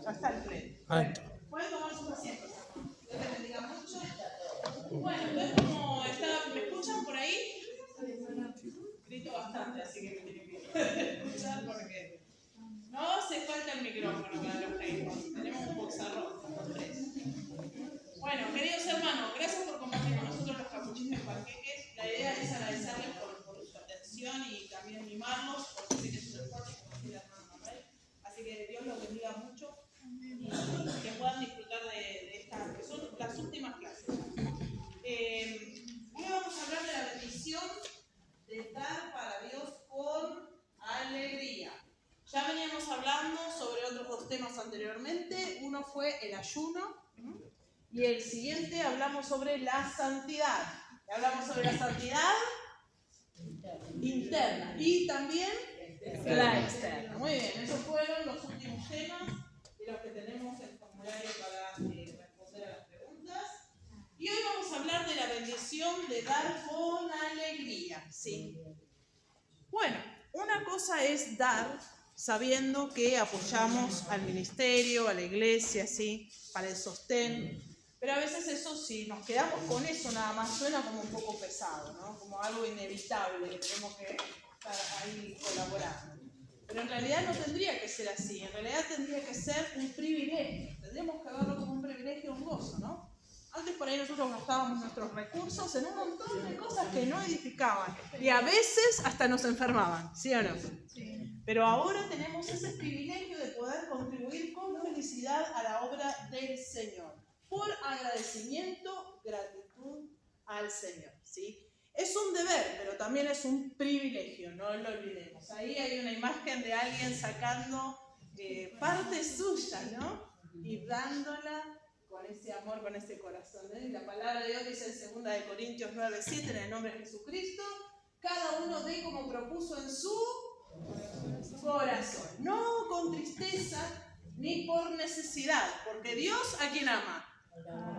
Ya está el pleno. Bueno, pueden tomar sus asientos. Dios les bendiga mucho. Bueno, entonces como está, ¿me escuchan por ahí? Grito bastante, así que me tienen que escuchar porque no hace falta el micrófono para los técnicos. Tenemos un bozarrón, los tres. Bueno, queridos hermanos, gracias por compartir con nosotros los capuchinos y panqueques. La idea es agradecerles por su atención y también mimarlos, porque sé que es un esfuerzo, como decía el hermano Manuel. Así que Dios los bendiga mucho y que puedan disfrutar de estas, que son las últimas clases. Hoy vamos a hablar de la bendición de dar para Dios con alegría. Ya veníamos hablando sobre otros dos temas anteriormente. Uno fue el ayuno. Y el siguiente hablamos sobre la santidad. Hablamos sobre la santidad interna y también la externa. Muy bien, esos fueron los últimos temas de los que tenemos el formulario para responder a las preguntas. Y hoy vamos a hablar de la bendición de dar con alegría. ¿Sí? Bueno, una cosa es dar sabiendo que apoyamos al ministerio, a la iglesia, ¿sí? Para el sostén. Pero a veces eso, si nos quedamos con eso nada más, suena como un poco pesado, ¿no? Como algo inevitable que tenemos que estar ahí colaborando. Pero en realidad no tendría que ser así, en realidad tendría que ser un privilegio. Tendríamos que verlo como un privilegio, un gozo, ¿no? Antes por ahí nosotros gastábamos nuestros recursos en un montón de cosas que no edificaban. Y a veces hasta nos enfermaban, ¿sí o no? Sí. Pero ahora tenemos ese privilegio de poder contribuir con felicidad a la obra del Señor. Por agradecimiento, gratitud al Señor, ¿sí? Es un deber, pero también es un privilegio, no lo olvidemos. Ahí hay una imagen de alguien sacando parte suya, ¿no? Y dándola con ese amor, con ese corazón, ¿eh? Y la palabra de Dios dice en 2 Corintios 9:7, en el nombre de Jesucristo, cada uno dé como propuso en su corazón, no con tristeza ni por necesidad, porque Dios ¿a quién ama?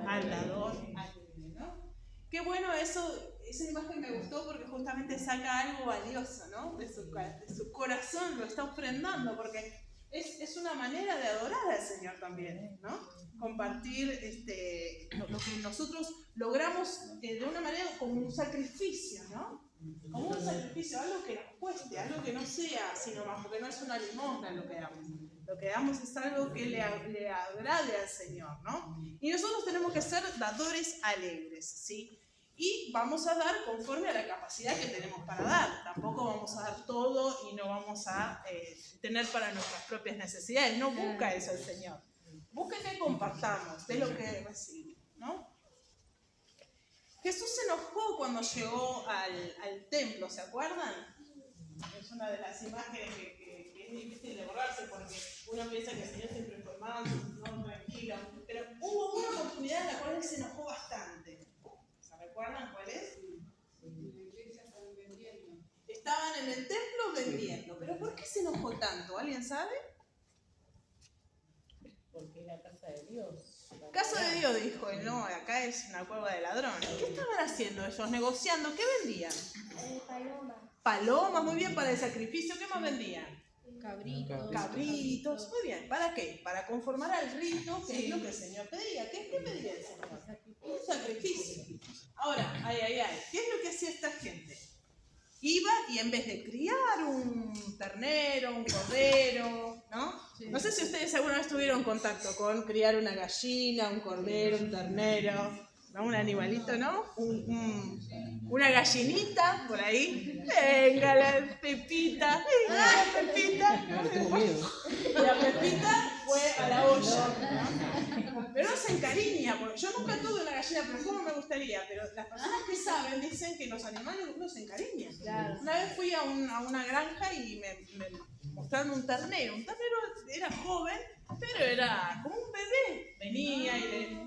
Al dador alegre, ¿no? Qué bueno eso, esa imagen me gustó porque justamente saca algo valioso, ¿no? De su corazón, lo está ofrendando, porque es una manera de adorar al Señor también, ¿no? Compartir lo que nosotros logramos de una manera como un sacrificio, ¿no? Como un sacrificio, algo que nos cueste, algo que no sea así nomás, porque no es una limosna lo que damos. Lo que damos es algo que le agrade al Señor, ¿no? Y nosotros tenemos que ser dadores alegres, ¿sí? Y vamos a dar conforme a la capacidad que tenemos para dar. Tampoco vamos a dar todo y no vamos a tener para nuestras propias necesidades. No busca eso el Señor. Busca que compartamos de lo que recibimos, ¿no? Jesús se enojó cuando llegó al templo, ¿se acuerdan? Es una de las imágenes que es difícil de borrarse porque uno piensa que el Señor siempre fue manso, no, tranquilo. Pero hubo una oportunidad en la cual Él se enojó bastante. ¿Se recuerdan cuál es? Estaban en el templo vendiendo. ¿Pero por qué se enojó tanto? ¿Alguien sabe? Porque era casa de Dios. Casa de Dios, dijo él, no, acá es una cueva de ladrones. ¿Qué estaban haciendo ellos? Negociando. ¿Qué vendían? Palomas. Palomas, muy bien, para el sacrificio. ¿Qué más vendían? Cabritos. Cabritos, muy bien. ¿Para qué? Para conformar al rito, que es lo que el Señor pedía. ¿Qué pedía el Señor? Un sacrificio. Ahora, ¿qué es lo que hacía esta gente? Iba y en vez de criar un ternero, un cordero, ¿no? Sí. No sé si ustedes alguna vez tuvieron contacto con criar una gallina, un cordero, un ternero, ¿no? Un animalito, ¿no? Una gallinita por ahí. Venga la Pepita, venga la Pepita. La Pepita fue a la olla, ¿no? Pero no se encariña, porque yo nunca tuve una gallina, pero como me gustaría. Pero las personas que saben dicen que los animales no se encariñan. Claro. Una vez fui a una granja y me mostraron un ternero. Un ternero era joven, pero era como un bebé. Venía y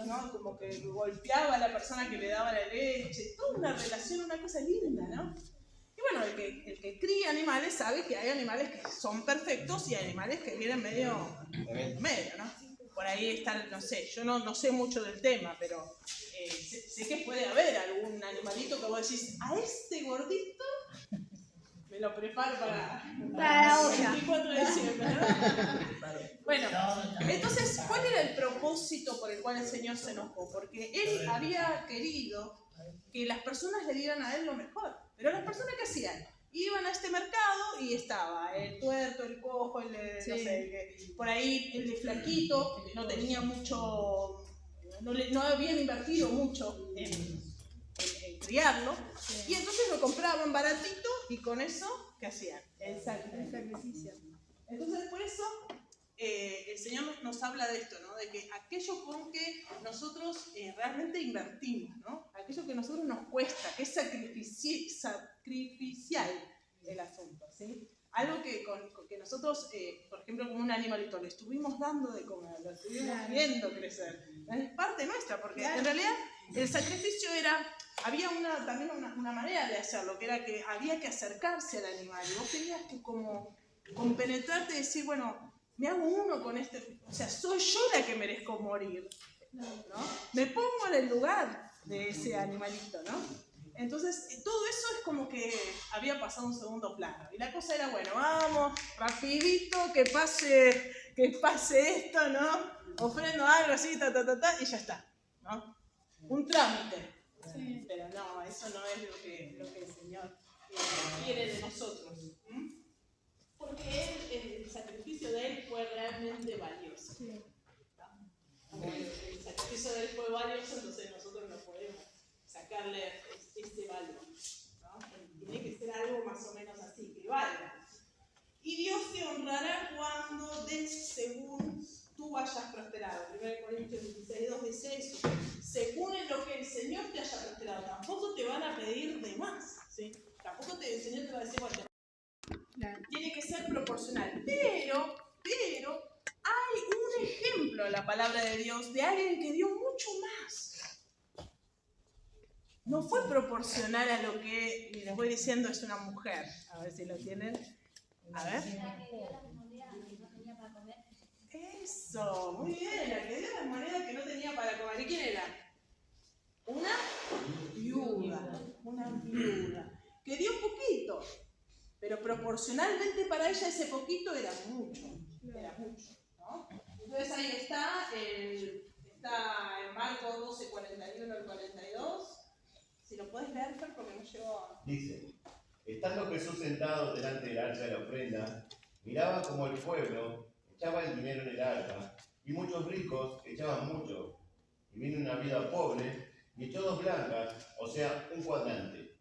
¿no? Como que golpeaba a la persona que le daba la leche. Toda una relación, una cosa linda, ¿no? Y bueno, el que cría animales sabe que hay animales que son perfectos y hay animales que vienen medio, ¿no? Por ahí está, no sé, yo no sé mucho del tema, pero sé que puede haber algún animalito que vos decís, a este gordito me lo preparo para la olla. El 24 de diciembre, ¿no? Bueno, entonces, ¿cuál era el propósito por el cual el Señor se enojó? Porque Él había querido que las personas le dieran a Él lo mejor. Pero las personas, ¿qué hacían? Iban a este mercado y estaba el tuerto, el cojo, el de, no sé, por ahí el de flaquito, que no tenía mucho, no habían invertido mucho en criarlo, y entonces lo compraban baratito y con eso, ¿qué hacían? El sacrificio. Entonces, por eso el Señor nos habla de esto, ¿no? De que aquello con que nosotros realmente invertimos, ¿no? Aquello que a nosotros nos cuesta, que es sacrificial el asunto, ¿sí? Algo que nosotros, por ejemplo, como un animalito, le estuvimos dando de comer, lo estuvimos viendo crecer. Es parte nuestra, porque en realidad el sacrificio había también una manera de hacerlo, que era que había que acercarse al animal. Y vos tenías que como compenetrarte y decir, bueno, me hago uno con este, o sea, soy yo la que merezco morir, ¿no? Me pongo en el lugar de ese animalito, ¿no? Entonces, todo eso es como que había pasado a un segundo plano. Y la cosa era, bueno, vamos, rapidito, que pase esto, ¿no? Ofrendo algo así, y ya está, ¿no? Un trámite. Sí. Pero no, eso no es lo que el Señor quiere de nosotros. Porque el sacrificio de Él fue realmente valioso. Sí. Como el sacrificio de Él fue valioso, entonces nosotros no podemos sacarle este valor, ¿no? Tiene que ser algo más o menos así, que valga. Y Dios te honrará cuando des según tú hayas prosperado. 1 Corintios 16:2 dice eso. Según en lo que el Señor te haya prosperado. Tampoco te van a pedir de más, ¿sí? Tampoco el Señor te va a decir, bueno, tiene que ser proporcional. Pero hay un ejemplo en la palabra de Dios de alguien que dio mucho más. No fue proporcional a lo que les voy diciendo, es una mujer. A ver si lo tienen. A ver. Eso, muy bien. La que dio las monedas que no tenía para comer. ¿Y quién era? Una viuda. Una viuda. Que dio poquito. Pero proporcionalmente para ella ese poquito era mucho. Era mucho, ¿no? Entonces ahí está en Marcos 12, 41 al 42. Si lo puedes leer, porque no llegó. Dice, estando Jesús sentado delante del arca de la ofrenda, miraba como el pueblo echaba el dinero en el arca, y muchos ricos echaban mucho. Y vino una viuda pobre y echó 2 blancas, o sea, un cuadrante.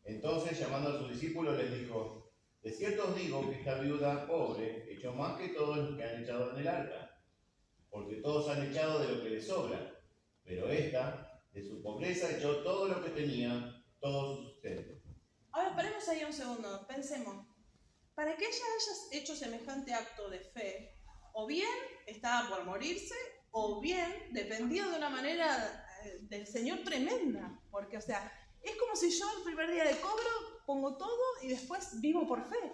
Entonces, llamando a sus discípulos, les dijo, de cierto os digo que esta viuda pobre echó más que todos los que han echado en el arca, porque todos han echado de lo que les sobra, pero esta, de su pobreza, echó todo lo que tenía, todo su sustento. Ahora, paremos ahí un segundo, pensemos. Para que ella haya hecho semejante acto de fe, o bien estaba por morirse, o bien dependía de una manera del Señor tremenda. Porque, o sea, es como si yo el primer día de cobro pongo todo y después vivo por fe.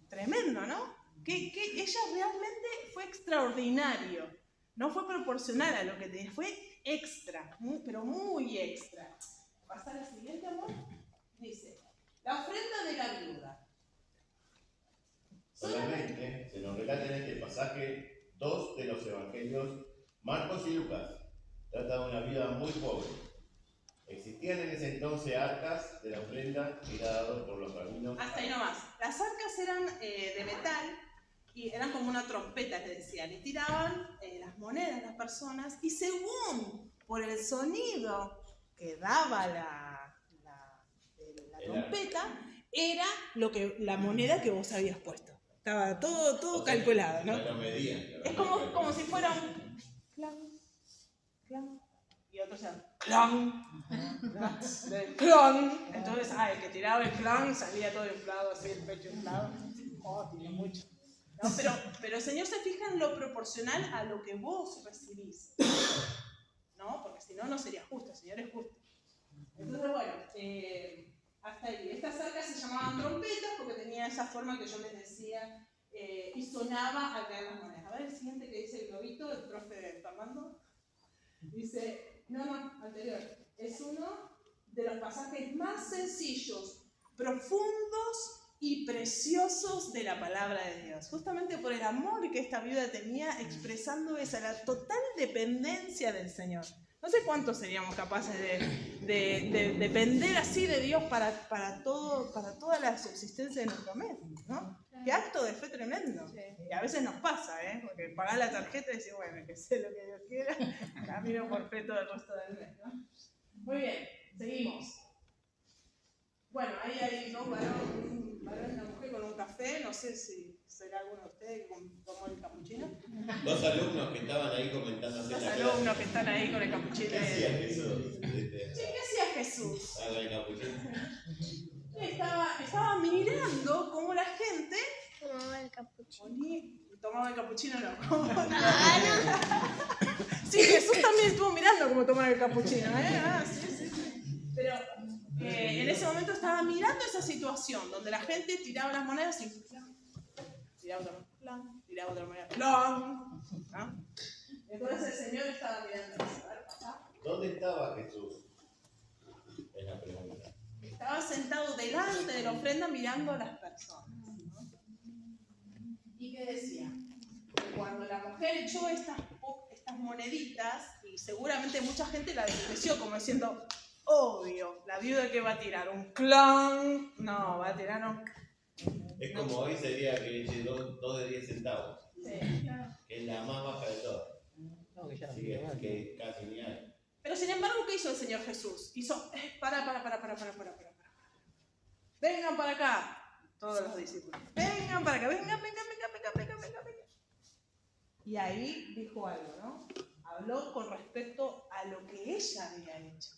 Tremendo, ¿no? Que ella realmente fue extraordinario. No fue proporcional a lo que tenía, fue extra, pero muy extra. ¿Pasa a la siguiente, amor? Dice, la ofrenda de la viuda. Solamente se nos relata en este pasaje 2 de los evangelios, Marcos y Lucas. Trata de una vida muy pobre. Existían en ese entonces arcas de la ofrenda que era dado por los rabinos. Hasta ahí nomás. Las arcas eran de metal y eran como una trompeta, que decían, y tiraban las monedas a las personas, y según por el sonido que daba la trompeta, era la moneda que vos habías puesto. Estaba todo calculado, ¿no? Es como si fuera un clan, clan, y otro sea clan, clan. Entonces, el que tiraba el clan salía todo inflado, así el pecho inflado. Tiene mucho. ¿No? Pero el Señor se fija en lo proporcional a lo que vos recibís, ¿no? Porque si no, no sería justo. El Señor es justo. Entonces, bueno, hasta ahí. Estas arcas se llamaban trompetas porque tenía esa forma que yo les decía, y sonaba al caer las monedas. A ver el siguiente que dice el globito, el profe Fernando. Dice, no, anterior. Es uno de los pasajes más sencillos, profundos y preciosos de la palabra de Dios. Justamente por el amor que esta viuda tenía, expresando esa, la total dependencia del Señor. No sé cuántos seríamos capaces de depender así de Dios para toda la subsistencia de nuestro mes, ¿no? Qué acto de fe tremendo. Y a veces nos pasa, porque pagás la tarjeta y decís, bueno, que sé lo que Dios quiera, camino por fe todo el resto del mes, ¿no? Muy bien, seguimos. Bueno, ahí hay dos varones, un varón y una mujer con un café, no sé si será alguno de ustedes que tomó el capuchino. Dos alumnos que estaban ahí comentando. Dos alumnos que están ahí con el capuchino. ¿Qué hacía Jesús? Sí, ¿qué hacía Jesús? Con el capuchino. Estaba mirando cómo la gente Tomaba el capuchino. tomaba el capuchino, no. Sí, Jesús también estuvo mirando cómo tomaba el capuchino, sí. Pero en ese momento estaba mirando esa situación donde la gente tiraba las monedas y tiraba otra moneda, ¿no? Entonces el Señor estaba mirando eso. A ver, papá. ¿Dónde estaba Jesús? Es la pregunta. Estaba sentado delante de la ofrenda mirando a las personas, ¿no? ¿Y qué decía? Cuando la mujer echó estas moneditas, y seguramente mucha gente la despreció como diciendo, obvio, la viuda que va a tirar un clon, no, va a tirar un... Es como hoy sería que eche dos de 10 centavos, Sí. que es la más baja de todas. Sí, que casi ni hay. Pero sin embargo, ¿qué hizo el Señor Jesús? Hizo, para. Vengan para acá, todos los discípulos. Vengan para acá, vengan. Y ahí dijo algo, ¿no? Habló con respecto a lo que ella había hecho.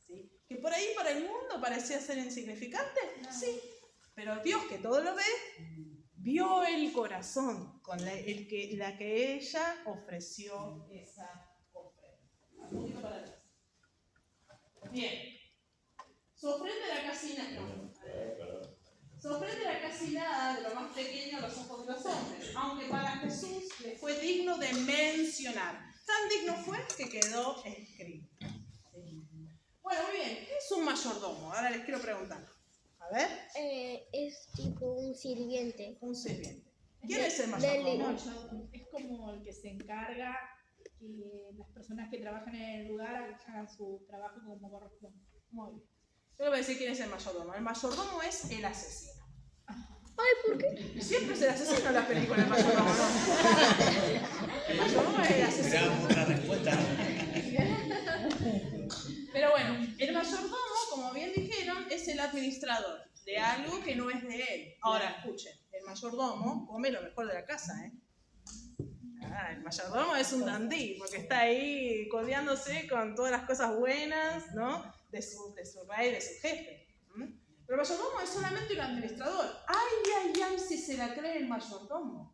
¿Sí? Que por ahí para el mundo parecía ser insignificante, sí. Pero Dios, que todo lo ve, vio el corazón con la que ella ofreció esa ofrenda. Un poquito para atrás. Bien. Su ofrenda era casi nada. Su ofrenda era casi nada, de lo más pequeño a los ojos de los hombres, aunque para Jesús le fue digno de mencionar. Tan digno fue que quedó escrito. Bueno, muy bien. ¿Qué es un mayordomo? Ahora les quiero preguntar. A ver. Es tipo un sirviente. Un sirviente. ¿Quién es el mayordomo? Es como el que se encarga que las personas que trabajan en el lugar hagan su trabajo como corresponde. Muy bien. Yo le voy a decir quién es el mayordomo. El mayordomo es el asesino. Ay, ¿por qué? Siempre es el asesino en las películas, el mayordomo, ¿no? El mayordomo es el asesino. Otra respuesta. Pero bueno, el mayordomo, como bien dijeron, es el administrador de algo que no es de él. Ahora, escuchen, el mayordomo come lo mejor de la casa, ¿eh? El mayordomo es un dandí, porque está ahí codeándose con todas las cosas buenas, ¿no? De su rey, de su jefe. Pero el mayordomo es solamente un administrador. Ay, si se la cree el mayordomo.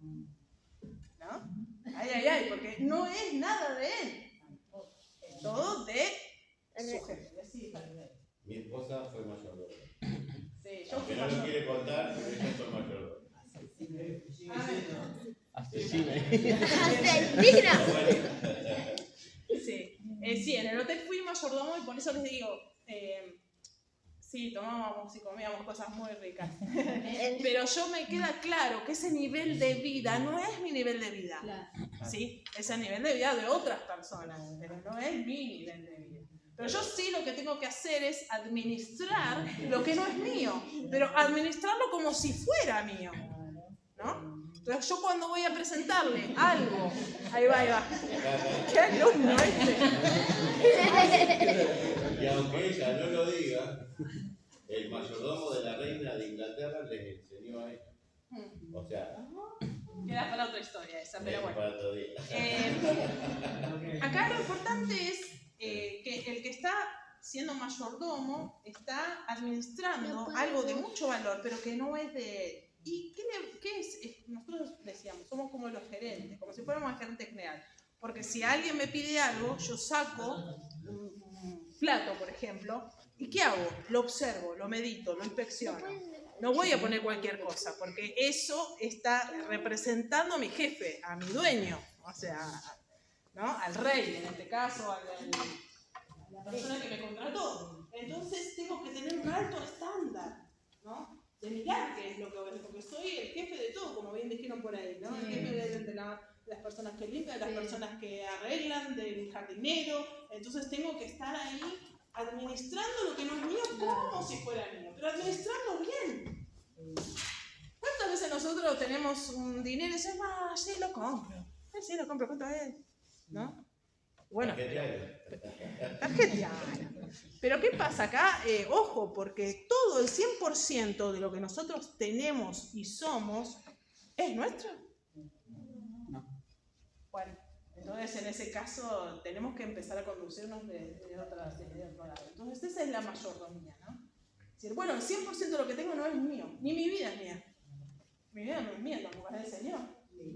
¿No? Ay, porque no es nada de él. Es todo de su jefe. Sí, Mi esposa fue mayordomo. sí, yo Aunque fui no lo mayordomo. quiere contar, pero ella fue mayordomo. Asesina. Sí, en el hotel fui mayordomo y por eso les digo, sí, tomábamos y comíamos cosas muy ricas. Pero yo me queda claro que ese nivel de vida no es mi nivel de vida. ¿Sí? Es el nivel de vida de otras personas, pero no es mi nivel de vida. Pero yo sí lo que tengo que hacer es administrar lo que no es mío, pero administrarlo como si fuera mío. ¿No? Entonces yo cuando voy a presentarle algo, ahí va. ¿Qué alumno este? Y aunque ella no lo diga, el mayordomo de la reina de Inglaterra les enseñó a ella. O sea, Queda para otra historia esa, pero bueno. para otro día. Acá lo importante es que el que está siendo mayordomo está administrando algo de mucho valor, pero que no es de él. ¿Y qué es? Nosotros decíamos, somos como los gerentes, como si fuéramos el gerente general. Porque si alguien me pide algo, yo saco un plato, por ejemplo, ¿y qué hago? Lo observo, lo medito, lo inspecciono. No voy a poner cualquier cosa, porque eso está representando a mi jefe, a mi dueño, o sea, ¿no? Al rey, en este caso, a la persona que me contrató. Entonces tengo que tener un alto estándar, ¿no? mirar qué es lo que voy a hacer, porque soy el jefe de todo, como bien dijeron por ahí, ¿no? El jefe de las personas que limpian, de las personas que arreglan, del jardinero. Entonces tengo que estar ahí administrando lo que no es mío como si fuera mío, pero administrando bien. ¿Cuántas veces nosotros tenemos un dinero y decimos, sí lo compro, ¿cuánto es? ¿No? Bueno, tarjetear. Pero ¿qué pasa acá? Ojo, porque todo el 100% de lo que nosotros tenemos y somos es nuestro. Bueno, entonces en ese caso tenemos que empezar a conducirnos de otro lado. Entonces esa es la mayordomía, ¿no? Es decir, bueno, el 100% de lo que tengo no es mío, ni mi vida es mía. Mi vida no es mía, tampoco es del Señor.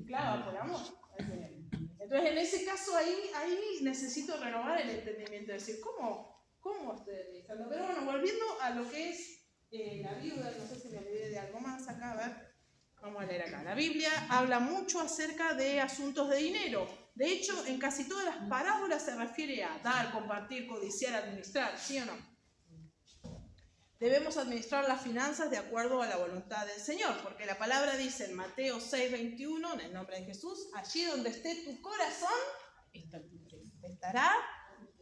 Clava por amor al Señor. Entonces en ese caso ahí necesito renovar el entendimiento, decir, ¿cómo estoy administrando? Pero bueno, volviendo a lo que es la viuda, no sé si me olvidé de algo más acá, a ver, vamos a leer acá. La Biblia habla mucho acerca de asuntos de dinero. De hecho, en casi todas las parábolas se refiere a dar, compartir, codiciar, administrar, ¿sí o no? Debemos administrar las finanzas de acuerdo a la voluntad del Señor, porque la palabra dice en Mateo 6:21, en el nombre de Jesús, allí donde esté tu corazón, estará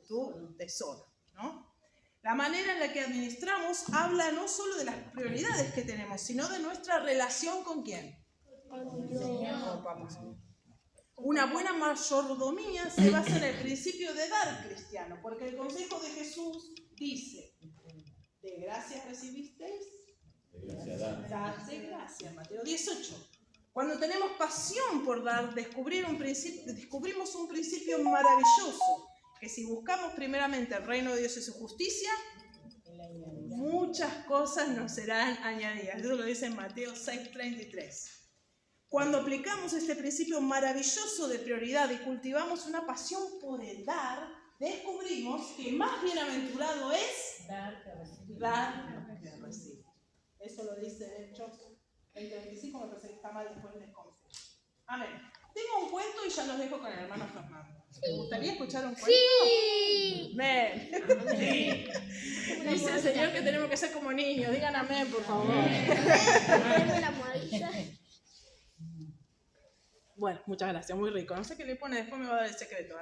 tu tesoro, ¿no? La manera en la que administramos habla no solo de las prioridades que tenemos, sino de nuestra relación con ¿quién? Con papá. Una buena mayordomía se basa en el principio de dar cristiano, porque el consejo de Jesús dice, ¿de gracia recibisteis? Dad de gracia, Mateo 18. Cuando tenemos pasión por dar, descubrimos un principio maravilloso, que si buscamos primeramente el reino de Dios y su justicia, muchas cosas nos serán añadidas. Eso lo dice en Mateo 6:33. Cuando aplicamos este principio maravilloso de prioridad y cultivamos una pasión por el dar, descubrimos que más bienaventurado es dar que recibir. Eso lo dice Hechos 20:25, me parece que está mal, después les confieso. Amén. Tengo un cuento y ya los dejo con el hermano Fernando. ¿Te gustaría escuchar un cuento? Sí. Amén. Dice el Señor que tenemos que ser como niños. Digan amén, por favor. Ponme la almohadilla. Bueno, muchas gracias, muy rico. No sé qué le pone, después me va a dar el secreto.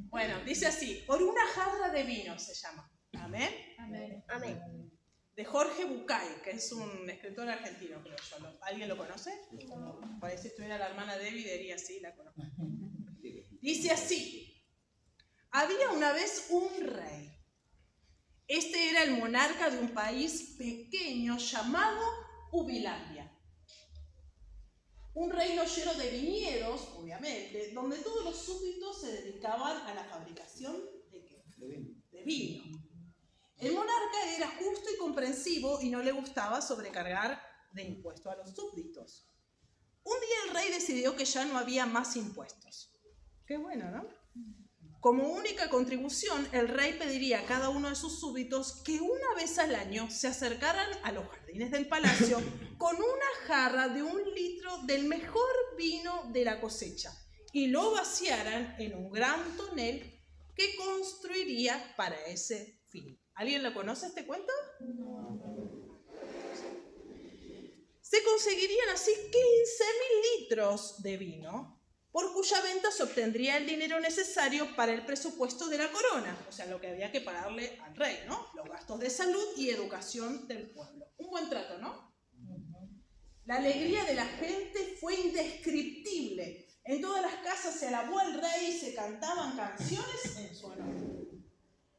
Bueno, dice así, por una jarra de vino se llama. Amén. Amén. Amén. De Jorge Bucay, que es un escritor argentino, creo yo. ¿Alguien lo conoce? Por ahí si estuviera la hermana Debbie diría sí, la conozco. Dice así, había una vez un rey. Este era el monarca de un país pequeño llamado Ubilandia. Un reino lleno de viñedos, obviamente, donde todos los súbditos se dedicaban a la fabricación ¿de qué? De vino. El monarca era justo y comprensivo y no le gustaba sobrecargar de impuestos a los súbditos. Un día el rey decidió que ya no había más impuestos. Qué bueno, ¿no? Como única contribución, el rey pediría a cada uno de sus súbditos que una vez al año se acercaran a los jardines del palacio con una jarra de 1 litro del mejor vino de la cosecha y lo vaciaran en un gran tonel que construiría para ese fin. ¿Alguien lo conoce este cuento? Se conseguirían así 15.000 litros de vino, por cuya venta se obtendría el dinero necesario para el presupuesto de la corona, o sea, lo que había que pagarle al rey, ¿no? Los gastos de salud y educación del pueblo. Un buen trato, ¿no? La alegría de la gente fue indescriptible. En todas las casas se alabó al rey y se cantaban canciones en su honor.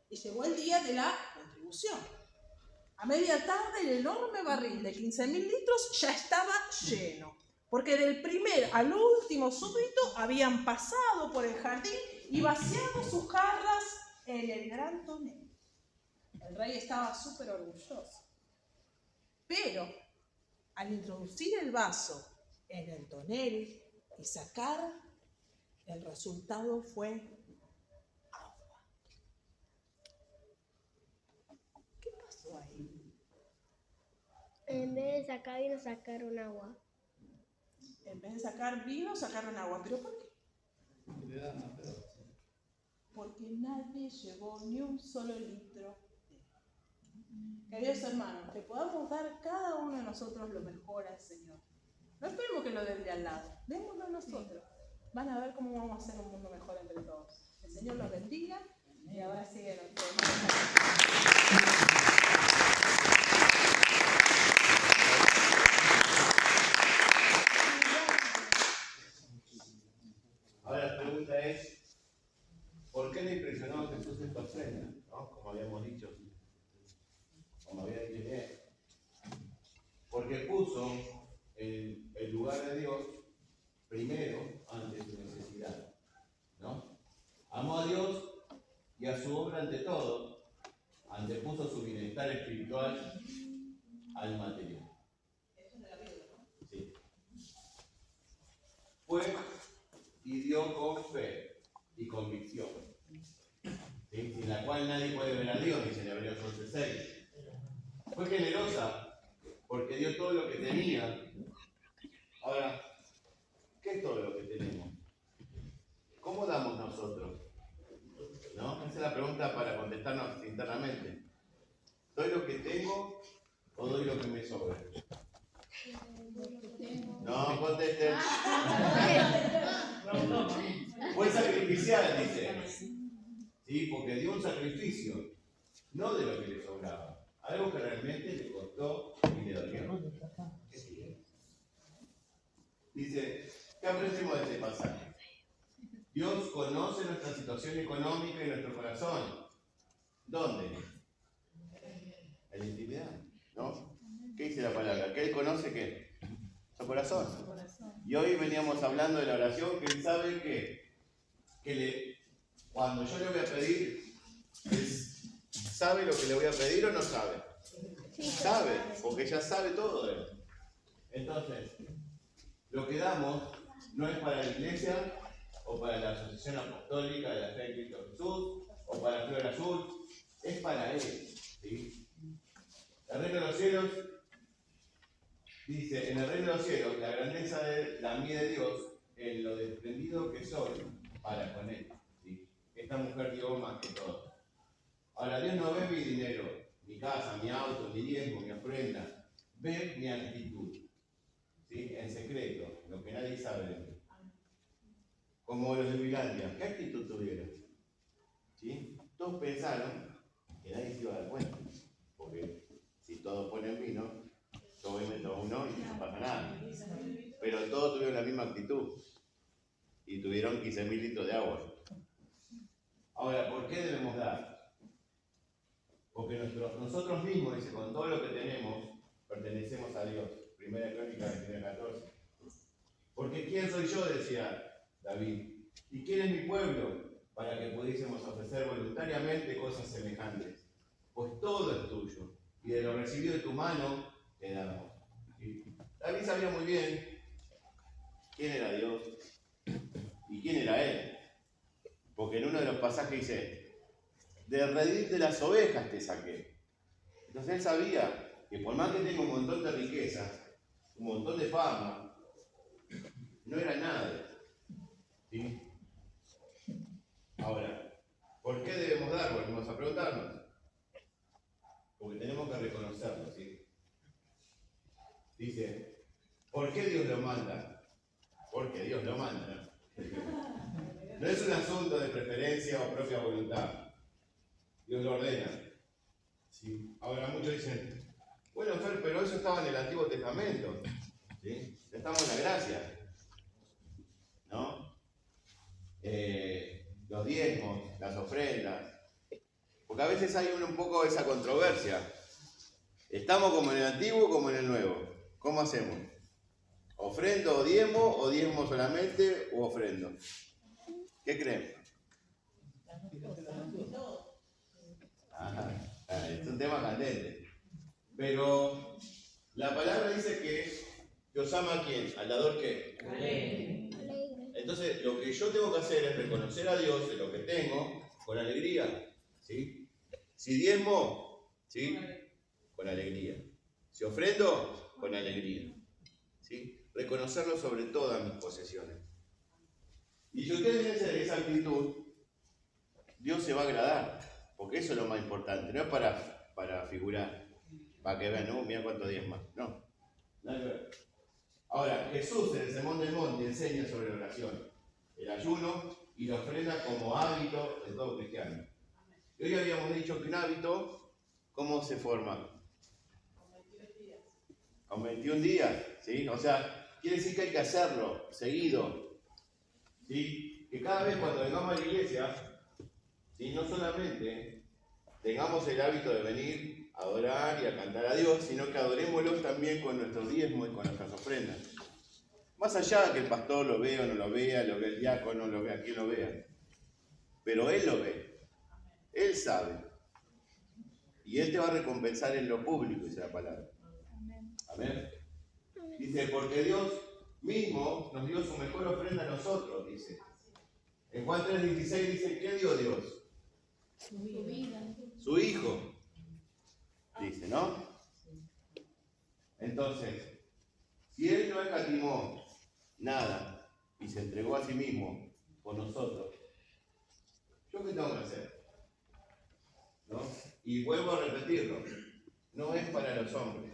Y llegó el día de la contribución. A media tarde el enorme barril de 15.000 litros ya estaba lleno, porque del primer al último súbdito habían pasado por el jardín y vaciado sus jarras en el gran tonel. El rey estaba súper orgulloso. Pero al introducir el vaso en el tonel y sacar, el resultado fue agua. ¿Qué pasó ahí? En vez de sacar vino, sacaron agua. En vez de sacar vino, sacaron agua. ¿Pero por qué? Porque nadie llevó ni un solo litro de vino. Queridos hermanos, que podamos dar cada uno de nosotros lo mejor al Señor. No esperemos que lo dé el de al lado, démoslo nosotros. Van a ver cómo vamos a hacer un mundo mejor entre todos. El Señor los bendiga y ahora sigue nuestro Ahora la pregunta es, ¿por qué le impresionó a Jesús esta ofrenda? ¿No? Como habíamos dicho, como había dicho bien. Porque puso el lugar de Dios primero ante su necesidad, ¿no? Amó a Dios y a su obra ante todo, antepuso su bienestar espiritual al material. Sí. Fue y dio con fe y convicción, ¿sí? Sin la cual nadie puede ver a Dios, dice en Hebreos 11:6. Fue generosa porque dio todo lo que tenía. Ahora, ¿qué es todo lo que tenemos? ¿Cómo damos nosotros? ¿No? Esa es la pregunta para contestarnos internamente. ¿Doy lo que tengo o doy lo que me sobra? No, contesten. Fue sacrificial, dice. Sí, porque dio un sacrificio, no de lo que le sobraba. Algo que realmente le costó y le dolió. Dice, ¿qué aprendemos de este pasaje? Dios conoce nuestra situación económica y nuestro corazón. ¿Dónde? En la intimidad, ¿no? ¿Qué dice la palabra? ¿Que Él conoce qué? Su corazón. Y hoy veníamos hablando de la oración, que Él sabe que cuando yo le voy a pedir, Él sabe lo que le voy a pedir o no sabe. Sabe, porque ya sabe todo de Él. Entonces, lo que damos no es para la iglesia o para la Asociación Apostólica de la Fe en Cristo Jesús o para Flor Azul, es para Él, ¿sí? El reino de los cielos dice, en el reino de los cielos, la grandeza de la mía de Dios, en lo desprendido que soy para con Él, ¿sí? Esta mujer dio más que todo. Ahora, Dios no ve mi dinero, mi casa, mi auto, mi diezmo, mi ofrenda, ve mi actitud, ¿sí? En secreto, lo que nadie sabe de mí. Como los de Finlandia, ¿qué actitud tuvieron? ¿Sí? Todos pensaron que nadie se iba a dar cuenta, porque si todos ponen vino, yo voy y me tomo uno y no pasa nada. Pero todos tuvieron la misma actitud y tuvieron 15.000 litros de agua. Ahora, ¿por qué debemos dar? Porque nosotros mismos, dice, con todo lo que tenemos, pertenecemos a Dios. Primera Crónica 29:14. Porque ¿quién soy yo? Decía David. ¿Y quién es mi pueblo? Para que pudiésemos ofrecer voluntariamente cosas semejantes. Pues todo es tuyo, y de lo recibido de tu mano te damos. ¿Sí? David sabía muy bien quién era Dios y quién era Él. Porque en uno de los pasajes dice, de redil de las ovejas te saqué. Entonces él sabía que por más que tenga un montón de riquezas, un montón de fama, no era nada. ¿Sí? Ahora, ¿por qué debemos dar? Volvemos a preguntarnos. Porque tenemos que reconocerlo, ¿sí? Dice, ¿por qué Dios lo manda? Porque Dios lo manda, ¿no? No es un asunto de preferencia o propia voluntad. Dios lo ordena. ¿Sí? Ahora muchos dicen, bueno, Fer, pero eso estaba en el Antiguo Testamento. ¿Sí? Ya estamos en la gracia. ¿No? Los diezmos, las ofrendas. Porque a veces hay un poco esa controversia. ¿Estamos como en el Antiguo o como en el Nuevo? ¿Cómo hacemos? ¿Ofrendo o diezmo solamente o ofrendo? ¿Qué creen? Es un tema candente. Pero la palabra dice que Dios ama a quién, al dador qué. Alegre. Entonces, lo que yo tengo que hacer es reconocer a Dios en lo que tengo con alegría. ¿Sí? Si diezmo, ¿sí? Con alegría. Si ofrendo, con alegría. ¿Sí? Reconocerlo sobre todas mis posesiones. Y si ustedes tienen esa actitud, Dios se va a agradar. Porque eso es lo más importante. No es para para figurar, para que vean, no, mira cuántos días más. No, nada que ver. Ahora, Jesús en el Sermón del Monte enseña sobre la oración, el ayuno y la ofrenda como hábito de todo cristiano. Y hoy habíamos dicho que un hábito, ¿cómo se forma? Con 21 días, ¿sí? O sea, quiere decir que hay que hacerlo seguido, ¿sí? Que cada vez cuando vengamos a la iglesia, ¿sí? No solamente tengamos el hábito de venir a adorar y a cantar a Dios, sino que adorémoslo también con nuestros diezmos y con nuestras ofrendas. Más allá de que el pastor lo vea o no lo vea el diácono lo vea, quien lo vea. Pero Él lo ve. Él sabe. Y Él te va a recompensar en lo público, dice la palabra. Amén. Dice, porque Dios mismo nos dio su mejor ofrenda a nosotros, dice. En Juan 3:16 dice, ¿qué dio Dios? Su vida. Su Hijo. Dice, ¿no? Entonces, si Él no escatimó nada y se entregó a sí mismo por nosotros, ¿yo qué tengo que hacer? ¿No? Y vuelvo a repetirlo, no es para los hombres.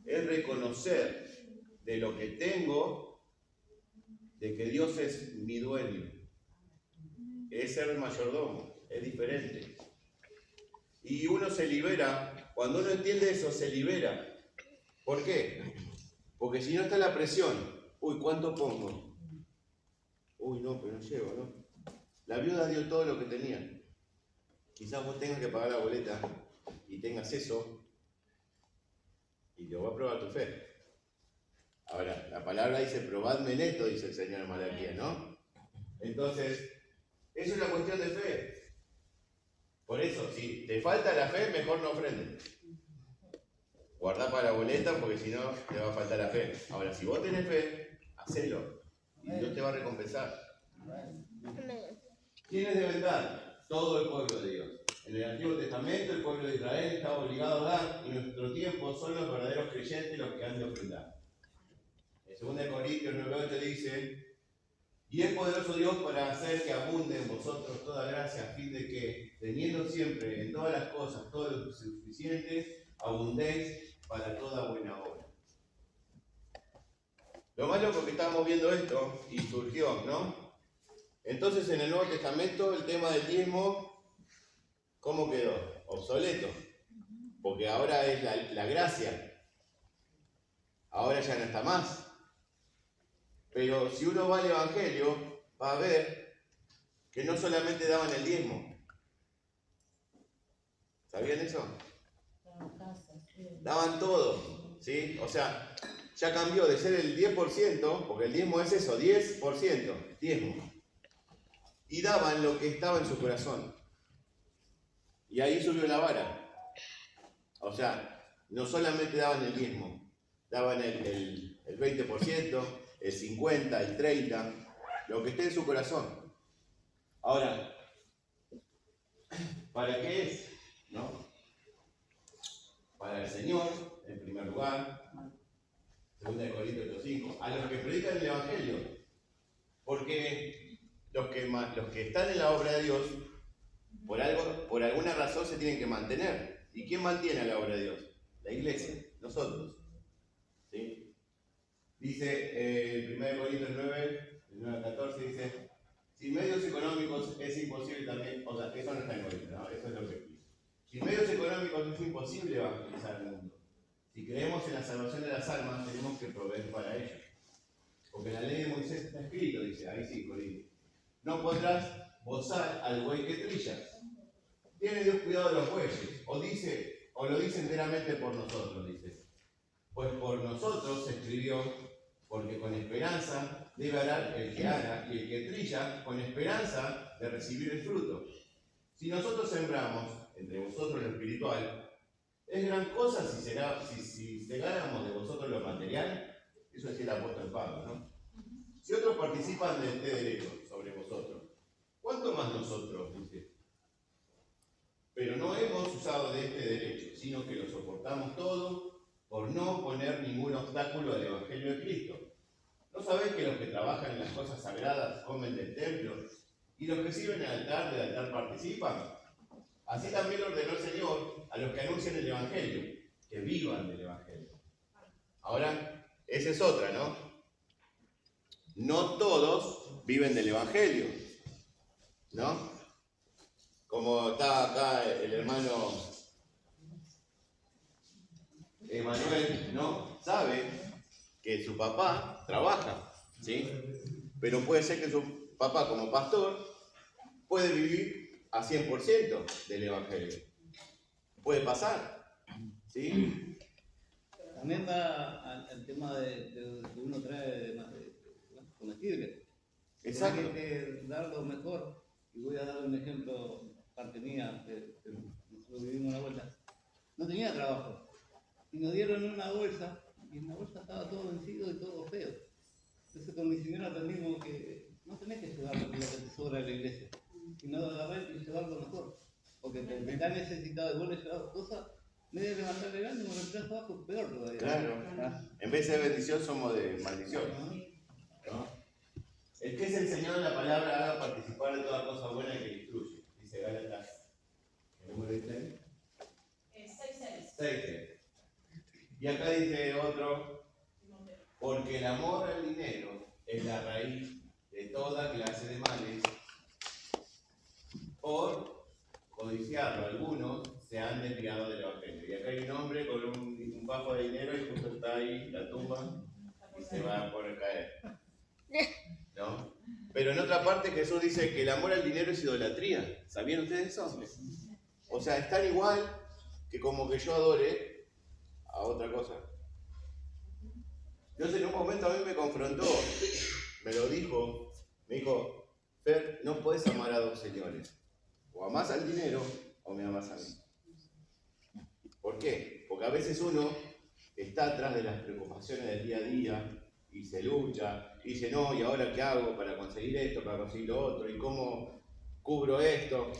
Es reconocer de lo que tengo, de que Dios es mi dueño. Es ser el mayordomo, es diferente. Y uno se libera, cuando uno entiende eso, se libera. ¿Por qué? Porque si no está la presión, uy, ¿cuánto pongo? Uy, no, pero no llego, ¿no? La viuda dio todo lo que tenía. Quizás vos tengas que pagar la boleta y tengas eso y te va a probar tu fe. Ahora, la palabra dice, probadme en esto, dice el Señor en Malaquías, ¿no? Entonces, eso es una cuestión de fe. Por eso, si te falta la fe, mejor no ofrendes. Guardá para la boleta porque si no, te va a faltar la fe. Ahora, si vos tenés fe, hacelo. Y Dios te va a recompensar. ¿Quiénes deben dar? Todo el pueblo de Dios. En el Antiguo Testamento, el pueblo de Israel estaba obligado a dar, y en nuestro tiempo son los verdaderos creyentes los que han de ofrendar. En 2 Corintios 9:8 dice, y es poderoso Dios para hacer que abunde en vosotros toda gracia, a fin de que, teniendo siempre en todas las cosas todo lo suficiente, abundéis para toda buena obra. Lo más loco que estábamos viendo esto, y surgió, ¿no? Entonces en el Nuevo Testamento el tema del diezmo, ¿cómo quedó? Obsoleto. Porque ahora es la gracia. Ahora ya no está más. Pero si uno va al Evangelio, va a ver que no solamente daban el diezmo. ¿Sabían eso? Daban todo, ¿sí? O sea, ya cambió de ser el 10%, porque el diezmo es eso, 10%, diezmo. Y daban lo que estaba en su corazón. Y ahí subió la vara. O sea, no solamente daban el diezmo, daban el 20%, el 50%, el 30%, lo que esté en su corazón. Ahora, ¿para qué es? ¿No? Para el Señor, en primer lugar, 2 Corintios 5, a los que predican el Evangelio. Porque los que están en la obra de Dios, por alguna razón se tienen que mantener. ¿Y quién mantiene a la obra de Dios? La iglesia, nosotros. ¿Sí? Dice en 1 Corintios 9, 9-14, dice, sin medios económicos es imposible también, o sea, eso no está en Corintios, ¿no? Eso es lo que dice. Sin medios económicos es imposible evangelizar el mundo. Si creemos en la salvación de las almas, tenemos que proveer para ello. Porque en la ley de Moisés está escrito, dice, ahí sí, Corintios, no podrás bozar al buey que trilla. Tiene Dios cuidado de los bueyes, o lo dice enteramente por nosotros, dice. Pues por nosotros se escribió, porque con esperanza debe arar el que ara, y el que trilla con esperanza de recibir el fruto. Si nosotros sembramos entre vosotros lo espiritual, es gran cosa si cegáramos de vosotros lo material. Eso decía el apóstol Pablo, ¿no? Si otros participan de este derecho sobre vosotros, ¿cuánto más nosotros? Dice. Pero no hemos usado de este derecho, sino que lo soportamos todo por no poner ningún obstáculo al Evangelio de Cristo. ¿No sabéis que los que trabajan en las cosas sagradas comen del templo y los que sirven al altar del altar participan? Así también ordenó el Señor a los que anuncian el Evangelio, que vivan del Evangelio. Ahora, esa es otra, ¿no? No todos viven del Evangelio, ¿no? Como está acá el hermano Emanuel, ¿no? Sabe que su papá trabaja, ¿sí? Pero puede ser que su papá, como pastor, puede vivir a 100% del Evangelio. Puede pasar, ¿sí? También va al tema de que uno trae comestible. Exacto. Hay que dar lo mejor. Y voy a dar un ejemplo, parte mía, que nosotros vivimos una vuelta. No tenía trabajo. Y nos dieron una bolsa, y en la bolsa estaba todo vencido y todo feo. Entonces con mi señora aprendimos que no tenés que llevar lo que te sobra de la iglesia, sino agarrar y llevar lo mejor. Porque te está necesitado de vos le llevar cosas, en vez de levantar el ánimo, reemplazar abajo, peor todavía. Claro. En vez de bendición somos de maldición, ¿no? El que es enseñado en la palabra haga participar de toda cosa buena que instruye. Dice Gálatas. ¿Qué número dice? 6. Y acá dice otro, porque el amor al dinero es la raíz de toda clase de males. Por codiciarlo, algunos se han desviado del Evangelio. Y acá hay un hombre con un fajo de dinero y justo está ahí la tumba y se va por caer. ¿No? Pero en otra parte Jesús dice que el amor al dinero es idolatría. ¿Sabían ustedes eso? O sea, es tan igual que como que yo adore a otra cosa. Dios en un momento a mí me confrontó, me lo dijo, me dijo, Fer, no puedes amar a dos señores. O amás al dinero o me amás a mí. ¿Por qué? Porque a veces uno está atrás de las preocupaciones del día a día y se lucha, y dice, no, ¿y ahora qué hago para conseguir esto, para conseguir lo otro? ¿Y cómo cubro esto?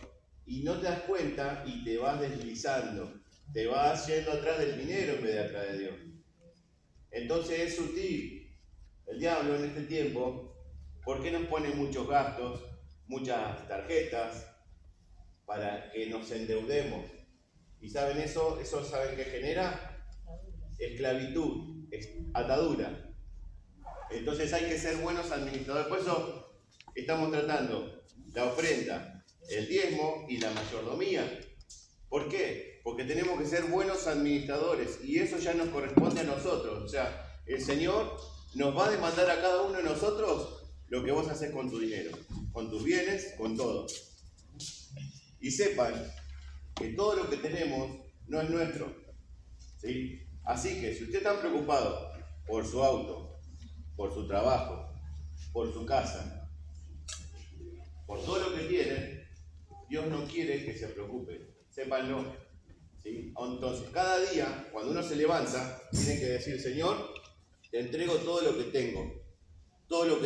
Y no te das cuenta y te vas deslizando, te vas yendo atrás del dinero en vez de atrás de Dios. Entonces es sutil. El diablo en este tiempo, ¿por qué nos pone muchos gastos, muchas tarjetas, para que nos endeudemos? ¿Y saben eso? ¿Eso saben qué genera? Esclavitud, atadura. Entonces hay que ser buenos administradores. Por eso estamos tratando la ofrenda, el diezmo y la mayordomía. ¿Por qué? Porque tenemos que ser buenos administradores y eso ya nos corresponde a nosotros. O sea, el Señor nos va a demandar a cada uno de nosotros lo que vos haces con tu dinero, con tus bienes, con todo. Y sepan que todo lo que tenemos no es nuestro, ¿sí? Así que si usted está preocupado por su auto, por su trabajo, por su casa, por todo lo que tiene, Dios no quiere que se preocupe, sépanlo, ¿sí? Entonces, cada día, cuando uno se levanta, tiene que decir, Señor, te entrego todo lo que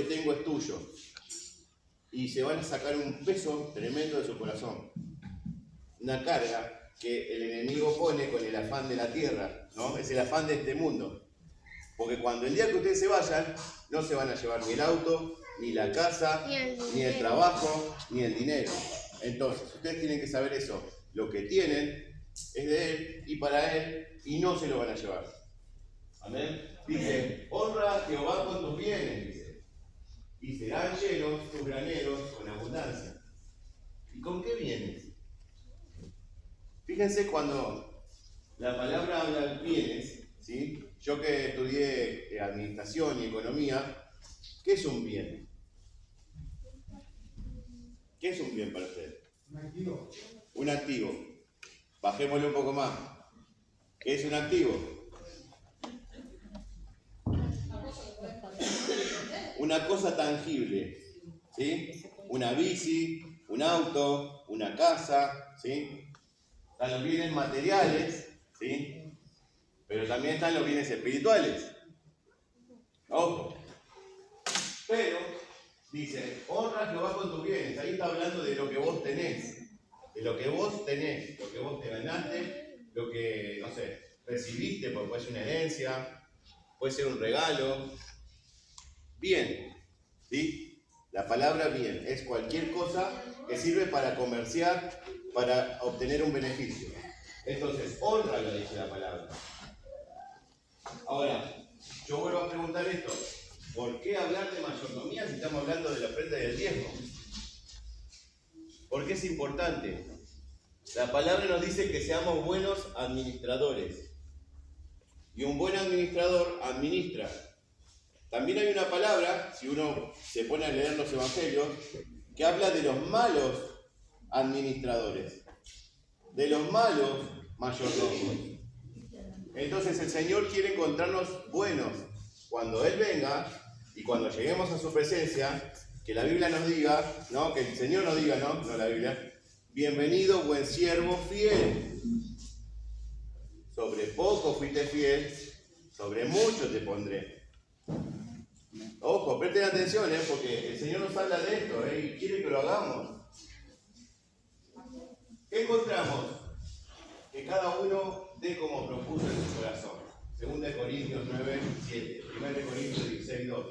tengo es tuyo. Y se van a sacar un peso tremendo de su corazón, una carga que el enemigo pone con el afán de la tierra, ¿no? Es el afán de este mundo. Porque cuando el día que ustedes se vayan, no se van a llevar ni el auto, ni la casa, ni el trabajo, ni el dinero. Entonces, ustedes tienen que saber eso. Lo que tienen es de Él y para Él, y no se lo van a llevar. Amén. Dice, honra a Jehová con tus bienes, dice, y serán llenos tus graneros con abundancia. ¿Y con qué bienes? Fíjense cuando la palabra habla de bienes, ¿sí? Yo que estudié administración y economía, ¿qué es un bien? ¿Qué es un bien para usted? Un activo. Un activo. Bajémosle un poco más. ¿Qué es un activo? Una cosa tangible, ¿sí? Una bici, un auto, una casa, ¿sí? Están los bienes materiales, ¿sí? Pero también están los bienes espirituales. Ojo. Pero, dice, honra a Jehová con tus bienes. Ahí está hablando de lo que vos tenés. De lo que vos tenés, lo que vos te ganaste, lo que, no sé, recibiste, porque puede ser una herencia, puede ser un regalo. Bien, ¿sí? La palabra bien es cualquier cosa que sirve para comerciar, para obtener un beneficio. Entonces, honra, dice la palabra. Ahora, yo vuelvo a preguntar esto. ¿Por qué hablar de mayordomía si estamos hablando de la ofrenda y del diezmo? ¿Por qué es importante? La palabra nos dice que seamos buenos administradores. Y un buen administrador administra. También hay una palabra, si uno se pone a leer los evangelios, que habla de los malos administradores, de los malos mayordomos. Entonces el Señor quiere encontrarnos buenos cuando Él venga y cuando lleguemos a su presencia, que la Biblia nos diga, no, que el Señor nos diga, no la Biblia, bienvenido buen siervo fiel. Sobre poco fuiste fiel, sobre mucho te pondré. Ojo, presten atención, porque el Señor nos habla de esto, y quiere que lo hagamos. ¿Qué encontramos? Que cada uno dé como propuso en su corazón. 2 Corintios 9, 7, 1 Corintios 16, 2.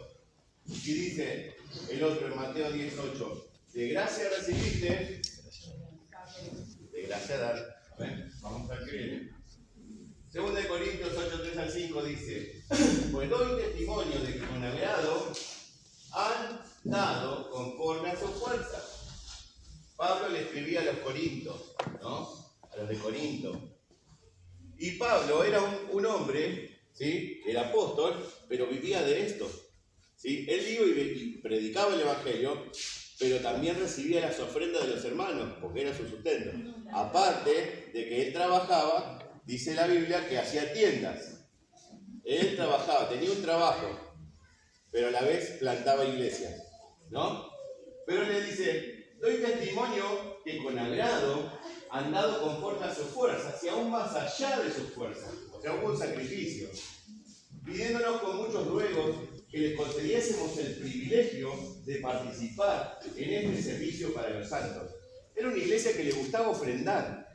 Y dice el otro en Mateo 18, de gracia recibiste, de gracia dar. Vamos a ver qué viene. 2 Corintios 8, 3 al 5 dice, pues doy testimonio de que con agrado han dado conforme a su fuerza. Pablo le escribía a los corintios, ¿no? A los de Corinto. Y Pablo era un hombre, ¿sí? Era apóstol, pero vivía de esto, ¿sí? Él iba y predicaba el evangelio, pero también recibía las ofrendas de los hermanos, porque era su sustento. Aparte de que él trabajaba, dice la Biblia que hacía tiendas. Él trabajaba, tenía un trabajo, pero a la vez plantaba iglesias, ¿no? Pero le dice, doy testimonio que con agrado han dado conforme a sus fuerzas y aún más allá de sus fuerzas. O sea, hubo un sacrificio, pidiéndonos con muchos ruegos que les concediésemos el privilegio de participar en este servicio para los santos. Era una iglesia que le gustaba ofrendar.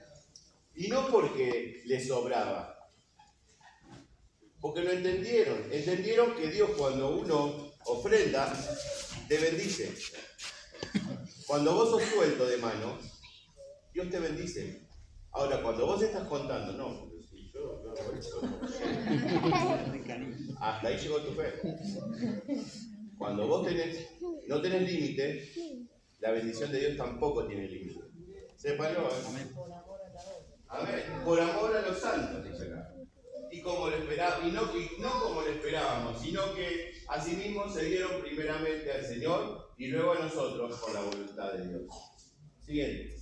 Y no porque les sobraba, porque lo entendieron. Entendieron que Dios, cuando uno ofrenda, te bendice. Cuando vos sos suelto de mano, Dios te bendice. Ahora, cuando vos estás contando, no, porque si yo hago esto, hasta ahí llegó tu fe. Cuando vos no tenés límite, la bendición de Dios tampoco tiene límite. Sépanlo, Amén. Amén. Por amor a los santos, dice acá. Y como lo esperábamos, y no como lo esperábamos, sino que asimismo se dieron primeramente al Señor y luego a nosotros por la voluntad de Dios. Siguiente.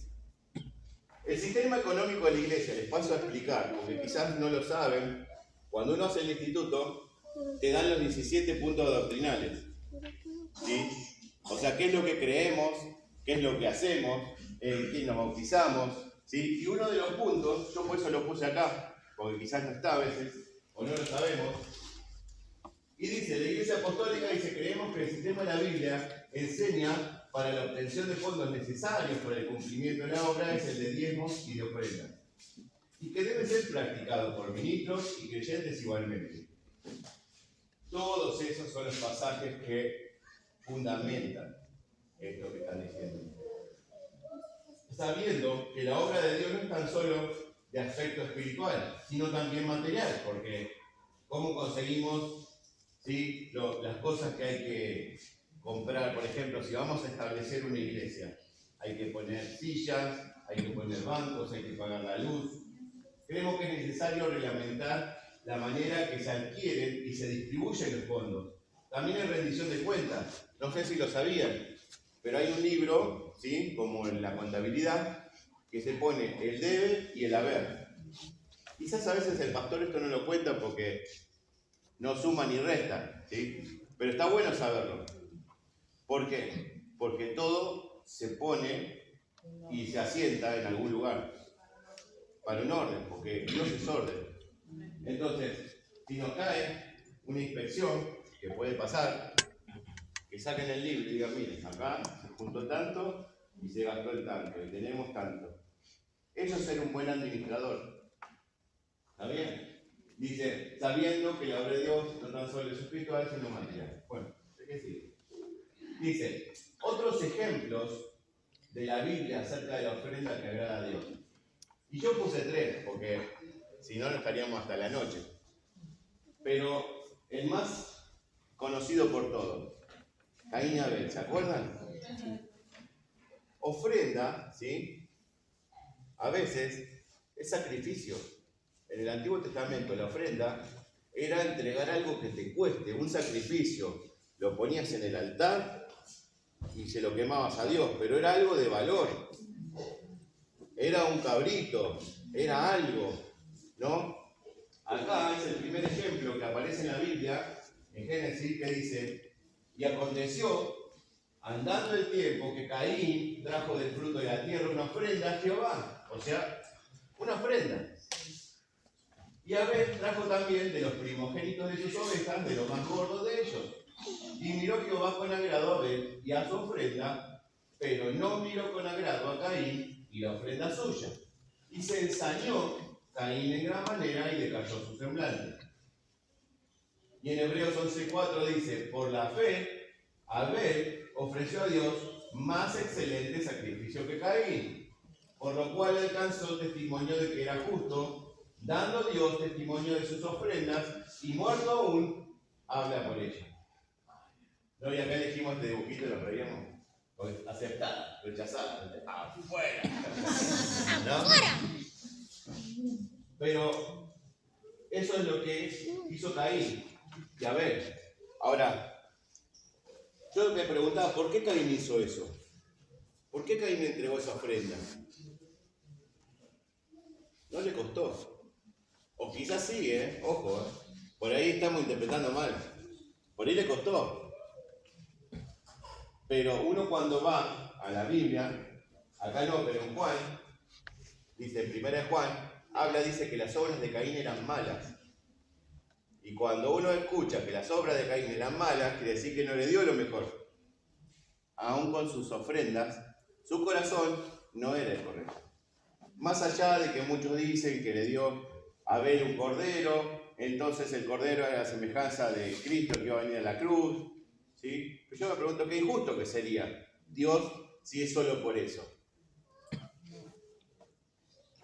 El sistema económico de la iglesia, les paso a explicar, porque quizás no lo saben. Cuando uno hace el instituto, te dan los 17 puntos doctrinales, ¿sí? O sea, qué es lo que creemos, qué es lo que hacemos, en quién nos bautizamos, ¿sí? Y uno de los puntos, yo por eso lo puse acá, porque quizás no está a veces, o no lo sabemos, y dice, la Iglesia Apostólica dice, creemos que el sistema de la Biblia enseña para la obtención de fondos necesarios para el cumplimiento de la obra es el de diezmos y de ofrendas, y que debe ser practicado por ministros y creyentes igualmente. Todos esos son los pasajes que fundamentan esto que están diciendo. Sabiendo que la obra de Dios no es tan solo de aspecto espiritual, sino también material, porque ¿cómo conseguimos, ¿sí?, las cosas que hay que comprar? Por ejemplo, si vamos a establecer una iglesia, hay que poner sillas, hay que poner bancos, hay que pagar la luz. Creemos que es necesario reglamentar la manera que se adquieren y se distribuyen los fondos. También hay rendición de cuentas. No sé si lo sabían, pero hay un libro, ¿sí?, como en la contabilidad, que se pone el debe y el haber. Quizás a veces el pastor esto no lo cuenta porque no suma ni resta, ¿sí? Pero está bueno saberlo. ¿Por qué? Porque todo se pone y se asienta en algún lugar para un orden, porque Dios es orden. Entonces, si nos cae una inspección, que puede pasar, que saquen el libro y digan, miren, acá se juntó tanto y se gastó el tanto, y tenemos tanto. Eso es ser un buen administrador. ¿Está bien? Dice, sabiendo que la obra de Dios no tan solo es espiritual, sino material. Bueno, ¿qué sigue? Dice, otros ejemplos de la Biblia acerca de la ofrenda que agrada a Dios. Y yo puse 3, porque si no, no estaríamos hasta la noche. Pero el más conocido por todos, Caín y Abel, ¿se acuerdan? Ofrenda, ¿sí? A veces es sacrificio. En el Antiguo Testamento la ofrenda era entregar algo que te cueste, un sacrificio. Lo ponías en el altar y se lo quemabas a Dios, pero era algo de valor. Era un cabrito, era algo, ¿no? Acá es el primer ejemplo que aparece en la Biblia, en Génesis, que dice: y aconteció, andando el tiempo, que Caín trajo del fruto de la tierra una ofrenda a Jehová, o sea, una ofrenda. Y Abel trajo también de los primogénitos de sus ovejas, de lo más gordo de ellos. Y miró Jehová con agrado a Abel y a su ofrenda, pero no miró con agrado a Caín y la ofrenda suya. Y se ensañó Caín en gran manera y decayó su semblante. Y en Hebreos 11:4 dice: por la fe, Abel ofreció a Dios más excelente sacrificio que Caín, por lo cual alcanzó testimonio de que era justo, dando Dios testimonio de sus ofrendas, y muerto aún, habla por ella. ¿No? Y acá elegimos este dibujito y lo reíamos. Aceptada, rechazada, fuera. ¿No? Pero eso es lo que hizo Caín y Abel. Ahora, yo me preguntaba, ¿por qué Caín hizo eso? ¿Por qué Caín entregó esa ofrenda? No le costó. O quizás sí, ojo, por ahí estamos interpretando mal. Por ahí le costó. Pero uno cuando va a la Biblia, acá no, pero en Juan, dice en 1 Juan, dice que las obras de Caín eran malas. Y cuando uno escucha que las obras de Caín eran malas, quiere decir que no le dio lo mejor. Aún con sus ofrendas, su corazón no era el correcto. Más allá de que muchos dicen que le dio a Abel un cordero, entonces el cordero era la semejanza de Cristo que iba a venir a la cruz, ¿sí? Pero yo me pregunto qué injusto que sería Dios si es solo por eso.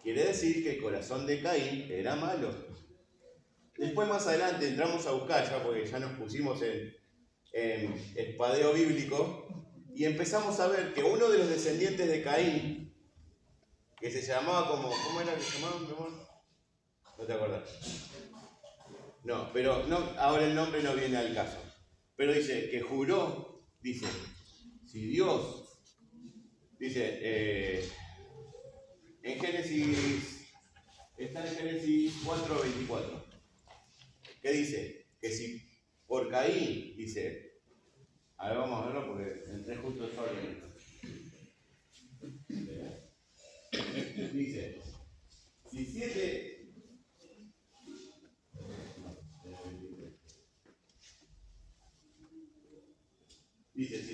Quiere decir que el corazón de Caín era malo. Después más adelante entramos a buscar, ya porque ya nos pusimos en espadeo bíblico, y empezamos a ver que uno de los descendientes de Caín, que se llamaba como, ¿cómo era que se llamaba, mi amor? ¿No te acordás? No, pero no, ahora el nombre no viene al caso. Pero dice que juró, dice, si Dios, dice, en Génesis, está en Génesis 4:24, que dice que si por Caín, dice, a ver, vamos a verlo porque entré justo solo en esto. Dice, si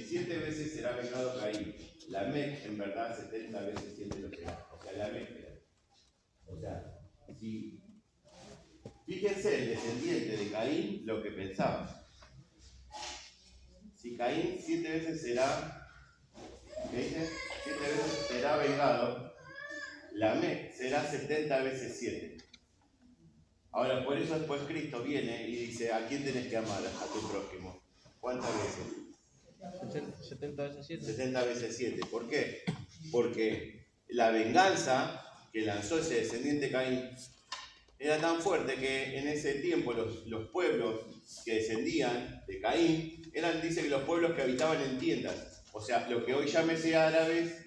7 veces será pecado Caín, Lamec en verdad 70 veces 7 lo será. O sea, Lamec. O sea, si fíjense el descendiente de Caín lo que pensaba. Si Caín 7 veces será, ¿qué dice? 7 veces será vengado, Lamec será 70 veces 7. Ahora, por eso después Cristo viene y dice, ¿a quién tenés que amar? A tu prójimo. ¿Cuántas veces? 70 veces 7. 70 veces 7. ¿Por qué? Porque la venganza que lanzó ese descendiente Caín era tan fuerte que en ese tiempo los pueblos que descendían de Caín dice que los pueblos que habitaban en tiendas. O sea, lo que hoy llámese árabes,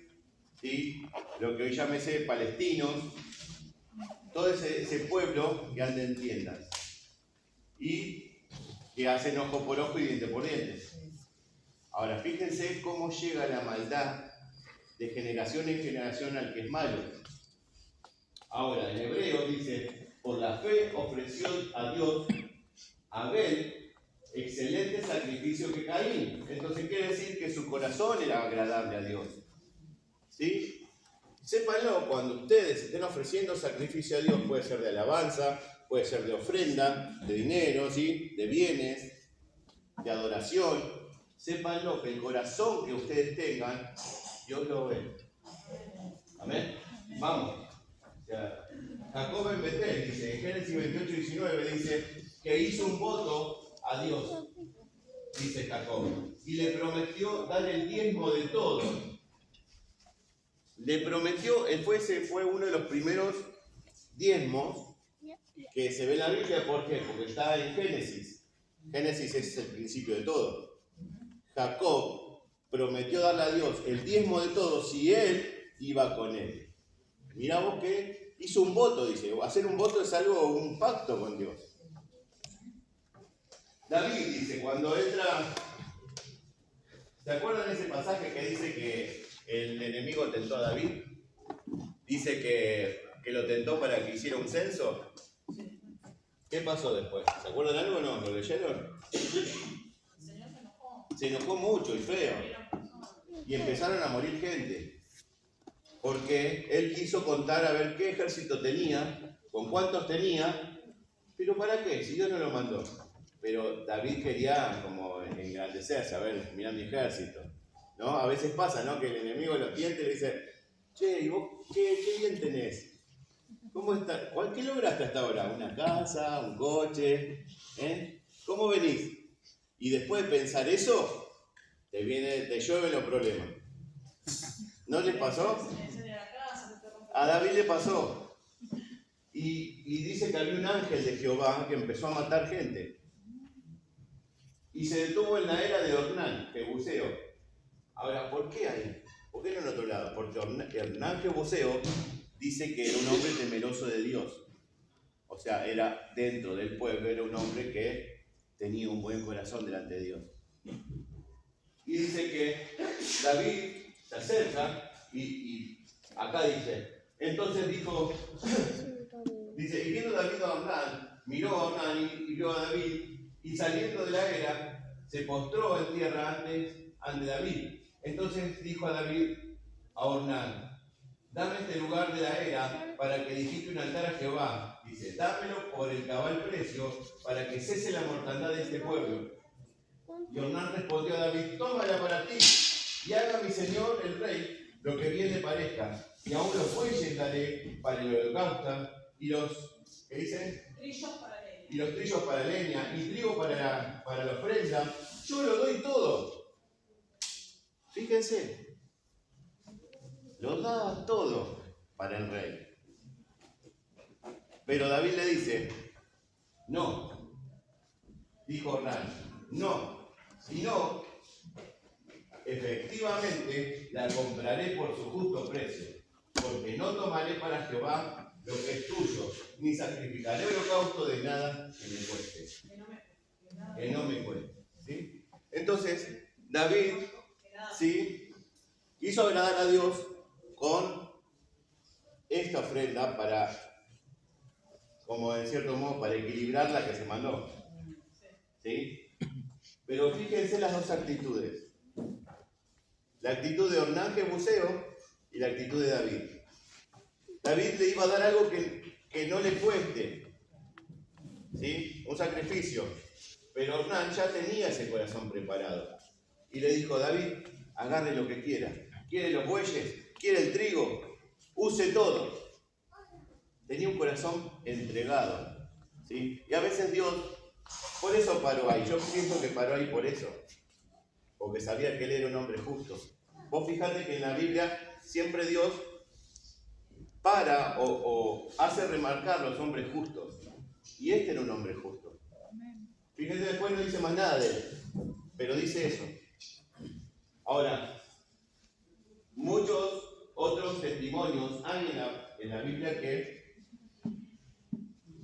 ¿sí? Lo que hoy llámese palestinos, todo ese pueblo que anda en tiendas y que hacen ojo por ojo y diente por diente. Ahora, fíjense cómo llega la maldad de generación en generación al que es malo. Ahora, en Hebreos dice, por la fe ofreció a Dios Abel excelente sacrificio que Caín. Entonces quiere decir que su corazón era agradable a Dios. ¿Sí? Sépanlo, cuando ustedes estén ofreciendo sacrificio a Dios, puede ser de alabanza, puede ser de ofrenda, de dinero, ¿sí? De bienes, de adoración. sépanlo, que el corazón que ustedes tengan, Dios lo ve. Amén. Vamos. O sea, Jacob en Betel dice, en Génesis 28, 19, dice que hizo un voto a Dios, dice Jacob, y le prometió dar el diezmo de todo. Le prometió, ese fue uno de los primeros diezmos que se ve en la Biblia. ¿Por qué? Porque está en Génesis. Génesis es el principio de todo. Jacob prometió darle a Dios el diezmo de todo si él iba con él. Mirá vos que hizo un voto, dice. Hacer un voto es algo, un pacto con Dios. David dice, cuando entra, ¿se acuerdan de ese pasaje que dice que el enemigo tentó a David? Dice que lo tentó para que hiciera un censo. ¿Qué pasó después? ¿Se acuerdan algo o no? ¿Lo leyeron? El Señor se enojó. Se enojó mucho y feo. Y empezaron a morir gente. Porque él quiso contar a ver qué ejército tenía, con cuántos tenía, pero ¿para qué? Si Dios no lo mandó. Pero David quería como engrandecerse, a ver, mirá mi ejército, ¿no? A veces pasa, ¿no? Que el enemigo lo tiente y le dice, che, ¿y vos qué bien tenés? ¿Cómo está? ¿Qué lograste hasta ahora? ¿Una casa? ¿Un coche? ¿Cómo venís? Y después de pensar eso, te llueven los problemas. ¿No les pasó? A David le pasó. Y dice que había un ángel de Jehová que empezó a matar gente. Y se detuvo en la era de Ornán, Jebuseo. Ahora, ¿por qué ahí? ¿Por qué no en otro lado? Porque Ornán Jebuseo dice que era un hombre temeroso de Dios. O sea, era dentro del pueblo, era un hombre que tenía un buen corazón delante de Dios. Y dice que David se acerca y acá dice, entonces dijo, dice, y viendo David a Ornán, miró a Ornán y vio a David, y saliendo de la era, se postró en tierra ante David. Entonces dijo a David a Ornán, dame este lugar de la era para que edifique un altar a Jehová. Dice, dámelo por el cabal precio para que cese la mortandad de este pueblo. Y Ornán respondió a David, tómala para ti y haga mi señor el rey lo que bien le parezca. Y aún los bueyes daré para el holocausto y los, ¿qué dice? Trillos para leña. Y los trillos para leña y trigo para la ofrenda. Yo lo doy todo. Fíjense, lo daba todo para el rey. Pero David le dice, no, dijo Ornán, no, si no, efectivamente la compraré por su justo precio, porque no tomaré para Jehová lo que es tuyo, ni sacrificaré holocausto de nada que me cueste. Que no me cueste. ¿Sí? Entonces, David, ¿sí?, quiso agradar a Dios con esta ofrenda para, como en cierto modo, para equilibrar la que se mandó. ¿Sí? Pero fíjense las dos actitudes. La actitud de Ornán Jebuseo y la actitud de David. David le iba a dar algo que no le cueste, ¿sí?, un sacrificio. Pero Ornán ya tenía ese corazón preparado. Y le dijo, David, agarre lo que quiera. ¿Quiere los bueyes? ¿Quiere el trigo? Use todo. Tenía un corazón entregado, ¿sí? Y a veces Dios, por eso paró ahí. Yo pienso que paró ahí por eso. Porque sabía que él era un hombre justo. Vos fijate que en la Biblia siempre Dios para o hace remarcar los hombres justos. Y este era un hombre justo. Fíjense, después no dice más nada de él, pero dice eso. Ahora, muchos otros testimonios hay en la Biblia que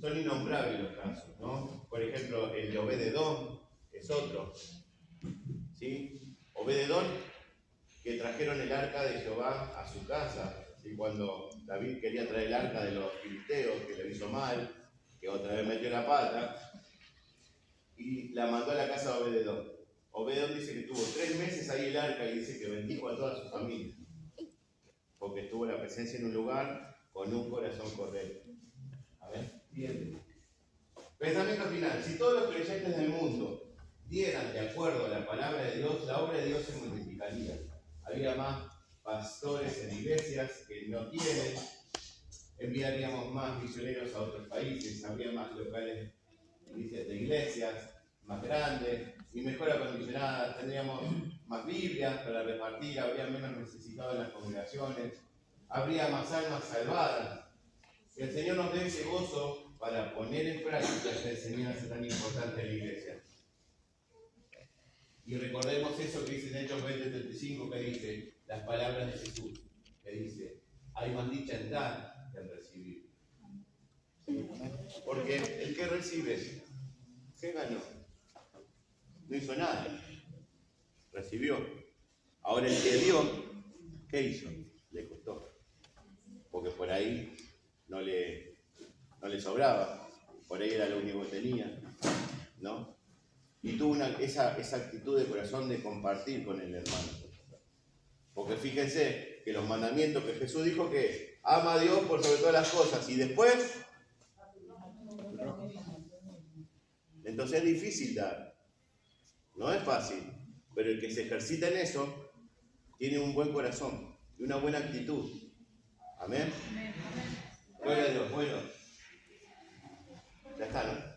son innombrables los casos, ¿no? Por ejemplo, el de Obed-Edom es otro. ¿Sí? Obed-Edom, que trajeron el arca de Jehová a su casa. Y cuando David quería traer el arca de los filisteos, que le hizo mal, que otra vez metió la pata, y la mandó a la casa de Obed-Edom. Obed-Edom dice que tuvo 3 meses ahí el arca y dice que bendijo a toda su familia. Porque tuvo la presencia en un lugar con un corazón correcto. A ver, bien. Pensamiento final. Si todos los creyentes del mundo dieran de acuerdo a la palabra de Dios, la obra de Dios se multiplicaría. Había más pastores en iglesias que no tienen, enviaríamos más misioneros a otros países, habría más locales de iglesias más grandes y mejor acondicionadas, tendríamos más Biblias para repartir, habría menos necesitados en las congregaciones, habría más almas salvadas. Que el Señor nos dé ese gozo para poner en práctica esta enseñanza tan importante en la iglesia. Y recordemos eso que dice en Hechos 20:35, que dice las palabras de Jesús, que dice, hay más dicha en dar que en recibir. Porque el que recibe, ¿qué ganó? No hizo nada, recibió. Ahora el que dio, ¿qué hizo? Le costó. Porque por ahí no le sobraba, por ahí era lo único que tenía, ¿no? Y tuvo esa actitud de corazón de compartir con el hermano. Porque fíjense que los mandamientos que Jesús dijo que ama a Dios por sobre todas las cosas y después, entonces es difícil dar, no es fácil, pero el que se ejercita en eso tiene un buen corazón y una buena actitud. Amén. Gloria a Dios. Bueno, ya está, ¿no?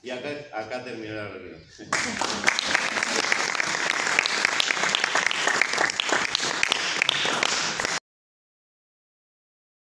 Y acá terminó la reunión.